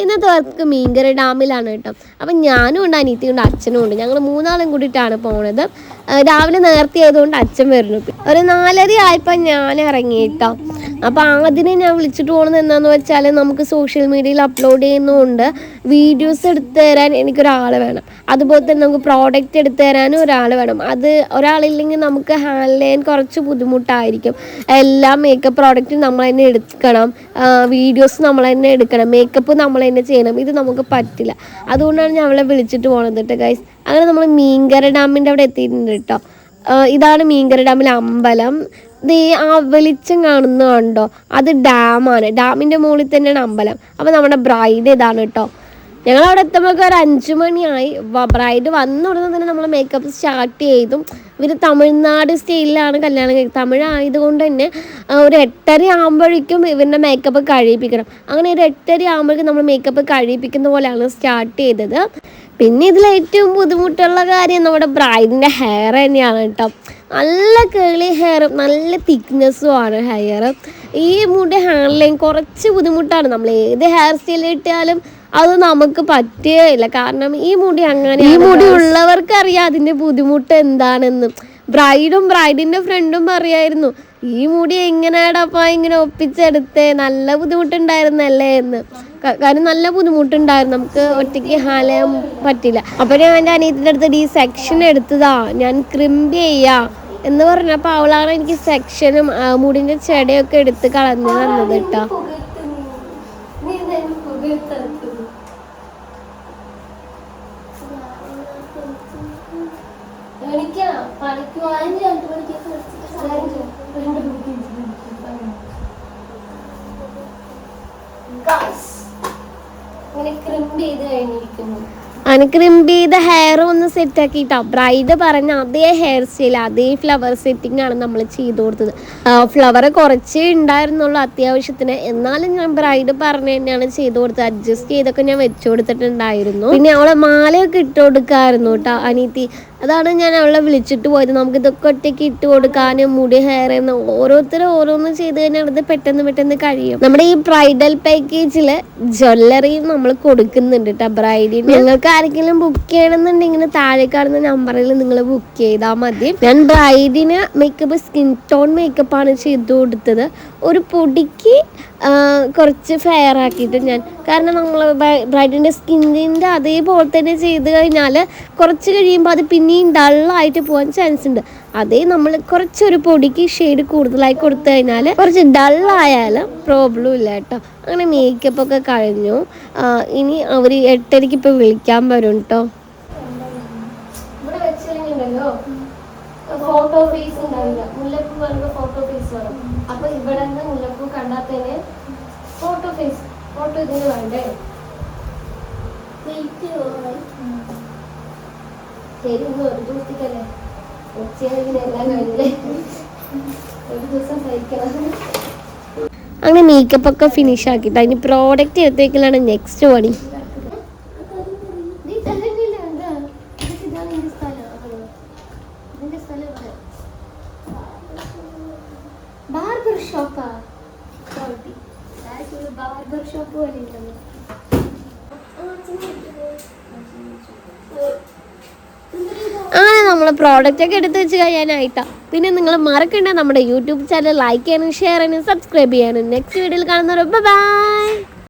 ഇന്നത്തെ വർക്ക് മീൻകര ഡാമിലാണ് കേട്ടോ. അപ്പം ഞാനും ഉണ്ട്, അനിയത്തിയും ഉണ്ട്, അച്ഛനും ഉണ്ട്. ഞങ്ങൾ മൂന്നാളും കൂടിയിട്ടാണ് പോണത്. രാവിലെ നേരത്തെ ആയതുകൊണ്ട് അച്ഛൻ വരുന്നു. ഒരു 4:30 ആയപ്പോൾ ഞാൻ ഇറങ്ങി കേട്ടോ. അപ്പോൾ ആദ്യം ഞാൻ വിളിച്ചിട്ട് പോകുന്നത് എന്താണെന്ന് വെച്ചാൽ, നമുക്ക് സോഷ്യൽ മീഡിയയിൽ അപ്ലോഡ് ചെയ്യുന്നതുകൊണ്ട് വീഡിയോസ് എടുത്തു തരാൻ എനിക്കൊരാൾ വേണം. അതുപോലെ തന്നെ നമുക്ക് പ്രോഡക്റ്റ് എടുത്തു തരാനും ഒരാൾ വേണം. അത് ഒരാളില്ലെങ്കിൽ നമുക്ക് ഹാൻഡിൽ ചെയ്യാൻ കുറച്ച് ബുദ്ധിമുട്ടായിരിക്കും. എല്ലാ മേക്കപ്പ് പ്രോഡക്റ്റും നമ്മൾ തന്നെ എടുക്കണം, വീഡിയോസ് നമ്മൾ തന്നെ എടുക്കണം, മേക്കപ്പ് നമ്മൾ തന്നെ ചെയ്യണം. ഇത് നമുക്ക് പറ്റില്ല. അതുകൊണ്ടാണ് ഞാൻ അവളെ വിളിച്ചിട്ട് പോകുന്നത് കേട്ടോ ഗൈസ്. അങ്ങനെ നമ്മൾ മീൻകര ഡാമിൻ്റെ അവിടെ എത്തിയിട്ടുണ്ട് കേട്ടോ. ഇതാണ് മീൻകര ഡാമിലെ അമ്പലം. ആ വെളിച്ചം കാണുന്ന കണ്ടോ, അത് ഡാമാണ്. ഡാമിൻ്റെ മുകളിൽ തന്നെയാണ് അമ്പലം. അപ്പോൾ നമ്മുടെ ബ്രൈഡ് ഇതാണ് കേട്ടോ. ഞങ്ങളവിടെ എത്തുമ്പോഴൊക്കെ ഒരു 5 മണിയായി. ബ്രൈഡ് വന്ന ഉടനെ തന്നെ നമ്മൾ മേക്കപ്പ് സ്റ്റാർട്ട് ചെയ്തു. ഇവർ തമിഴ്നാട് സ്റ്റൈലിലാണ് കല്യാണം കഴിക്കുന്നത്. തമിഴായതുകൊണ്ട് തന്നെ ഒരു 8:30 ആകുമ്പോഴേക്കും ഇവരുടെ മേക്കപ്പ് കഴിയിപ്പിക്കണം. അങ്ങനെ ഒരു 8:30 ആകുമ്പോഴേക്കും നമ്മൾ മേക്കപ്പ് കഴിയിപ്പിക്കുന്ന പോലെയാണ് സ്റ്റാർട്ട് ചെയ്തത്. പിന്നെ ഇതിൽ ഏറ്റവും ബുദ്ധിമുട്ടുള്ള കാര്യം നമ്മുടെ ബ്രൈഡിൻ്റെ ഹെയർ തന്നെയാണ് കേട്ടോ. നല്ല കേളി ഹെയറും നല്ല തിക്നെസ്സും ആണ് ഹെയർ. ഈ മുടി ഹാൻഡിൽ ചെയ്യാൻ കുറച്ച് ബുദ്ധിമുട്ടാണ്. നമ്മൾ ഏത് ഹെയർ സ്റ്റൈൽ ഇട്ടാലും അത് നമുക്ക് പറ്റുകയില്ല. കാരണം ഈ മുടി അങ്ങനെ, ഈ മുടി ഉള്ളവർക്ക് അറിയാം അതിൻ്റെ ബുദ്ധിമുട്ട് എന്താണെന്ന്. ബ്രൈഡിൻ്റെ ഫ്രണ്ടും പറയായിരുന്നു, ഈ മുടി എങ്ങനെയാടപ്പാ ഇങ്ങനെ ഒപ്പിച്ചെടുത്തേ, നല്ല ബുദ്ധിമുട്ടുണ്ടായിരുന്നല്ലേ എന്ന്. കാരണം നല്ല ബുദ്ധിമുട്ടുണ്ടായിരുന്നു, നമുക്ക് ഒറ്റയ്ക്ക് ഹാൻഡിൽ ചെയ്യാൻ പറ്റില്ല. അപ്പോൾ ഞാൻ എൻ്റെ അനിയത്തിൻ്റെ അടുത്ത് ഈ സെക്ഷൻ എടുത്തതാ, ഞാൻ ക്രിമ്പ് ചെയ്യാം എന്ന് പറഞ്ഞപ്പോൾ അവളാണ് എനിക്ക് സെക്ഷനും മുടിൻ്റെ ചെടയൊക്കെ എടുത്ത് കളഞ്ഞു തന്നത് കേട്ടോ. ക്രിമ്പ് ചെയ്ത ഹെയർ ഒന്ന് സെറ്റ് ആക്കിയിട്ടോ. ബ്രൈഡ് പറഞ്ഞ അതേ ഹെയർ സ്റ്റൈൽ, അതേ ഫ്ലവർ സെറ്റിംഗ് ആണ് നമ്മൾ ചെയ്തു കൊടുത്തത്. ഫ്ലവർ കുറച്ചേ ഉണ്ടായിരുന്നുള്ളൂ അത്യാവശ്യത്തിന്. എന്നാലും ഞാൻ ബ്രൈഡ് പറഞ്ഞ തന്നെയാണ് ചെയ്തു കൊടുത്തത്. അഡ്ജസ്റ്റ് ചെയ്തൊക്കെ ഞാൻ വെച്ചു കൊടുത്തിട്ടുണ്ടായിരുന്നു. പിന്നെ അവളെ മാലയൊക്കെ ഇട്ട് കൊടുക്കാമായിരുന്നു കേട്ടോ അനീത്തി. അതാണ് ഞാൻ അവളെ വിളിച്ചിട്ട് പോയത്. നമുക്ക് ഇതൊക്കെ ഒറ്റയ്ക്ക് ഇട്ട് കൊടുക്കാനും മുടി ഹെയർ എന്ന് ഓരോരുത്തരും ഓരോന്ന് ചെയ്ത് കഴിഞ്ഞാൽ അത് പെട്ടെന്ന് കഴിയും. നമ്മുടെ ഈ ബ്രൈഡൽ പാക്കേജിൽ ജ്വല്ലറിയും നമ്മൾ കൊടുക്കുന്നുണ്ട് കേട്ടോ ബ്രൈഡിന്. നിങ്ങൾക്ക് ആരെങ്കിലും ബുക്ക് ചെയ്യണമെന്നുണ്ടെങ്കിൽ താഴെ കാണുന്ന നമ്പറിൽ നിങ്ങൾ ബുക്ക് ചെയ്താൽ മതി. ഞാൻ ബ്രൈഡിന് മേക്കപ്പ് സ്കിൻ ടോൺ മേക്കപ്പാണ് ചെയ്തു കൊടുത്തത്. ഒരു പൊടിക്ക് കുറച്ച് ഫെയർ ആക്കിയിട്ട് ഞാൻ, കാരണം നമ്മൾ ബ്രൈഡിൻ്റെ സ്കിന്നിൻ്റെ അതേപോലെ തന്നെ ചെയ്ത് കഴിഞ്ഞാൽ കുറച്ച് കഴിയുമ്പോൾ അത് പിന്നെയും ഡള്ളായിട്ട് പോകാൻ ചാൻസ് ഉണ്ട്. അതേ നമ്മൾ കുറച്ചൊരു പൊടിക്ക് ഷെയ്ഡ് കൂടുതലായി കൊടുത്തു കഴിഞ്ഞാൽ കുറച്ച് ഡള്ളായാലും പ്രോബ്ലം ഇല്ല കേട്ടോ. അങ്ങനെ മേക്കപ്പൊക്കെ കഴിഞ്ഞു. ഇനി അവർ 8:30 ഇപ്പോൾ വിളിക്കാൻ വരും കേട്ടോ. ഇവിടെ വെച്ചിട്ടുണ്ടല്ലോ ഫോട്ടോ ഫേസ് ഉണ്ടാവില്ല, മുല്ലപ്പൂ പറയുമ്പോൾ ഫോട്ടോ ഫേസ് വരും. അപ്പൊ ഇവിടെ നിന്ന് മുല്ലപ്പൂ കണ്ടാൽ തന്നെ ഫോട്ടോ ഫേസ്, ഫോട്ടോ ഇതിന് വേണ്ടേ. ശരി, ഒരു ദിവസത്തേക്കല്ലേ എല്ലാം കഴിഞ്ഞേ, ഒരു ദിവസം സഹിക്കണം. അങ്ങനെ മേക്കപ്പ് ഒക്കെ ഫിനിഷ് ആക്കിയിട്ട് അതിന് പ്രോഡക്റ്റ് എടുത്തേക്കലാണ് നെക്സ്റ്റ് പണി. ബാർബർ ഷോപ്പാ, ബാർബർ ഷോപ്പ് പോലെ ഉണ്ടല്ലോ. അങ്ങനെ നമ്മൾ പ്രോഡക്റ്റ് ഒക്കെ എടുത്ത് വെച്ച് കഴിയാനായിട്ടാ. പിന്നെ നിങ്ങൾ മറക്കണ്ട നമ്മുടെ യൂട്യൂബ് ചാനൽ ലൈക്ക് ചെയ്യാനും ഷെയർ ചെയ്യാനും സബ്സ്ക്രൈബ് ചെയ്യാനും. നെക്സ്റ്റ് വീഡിയോയിൽ കാണുന്നവർ ബൈ.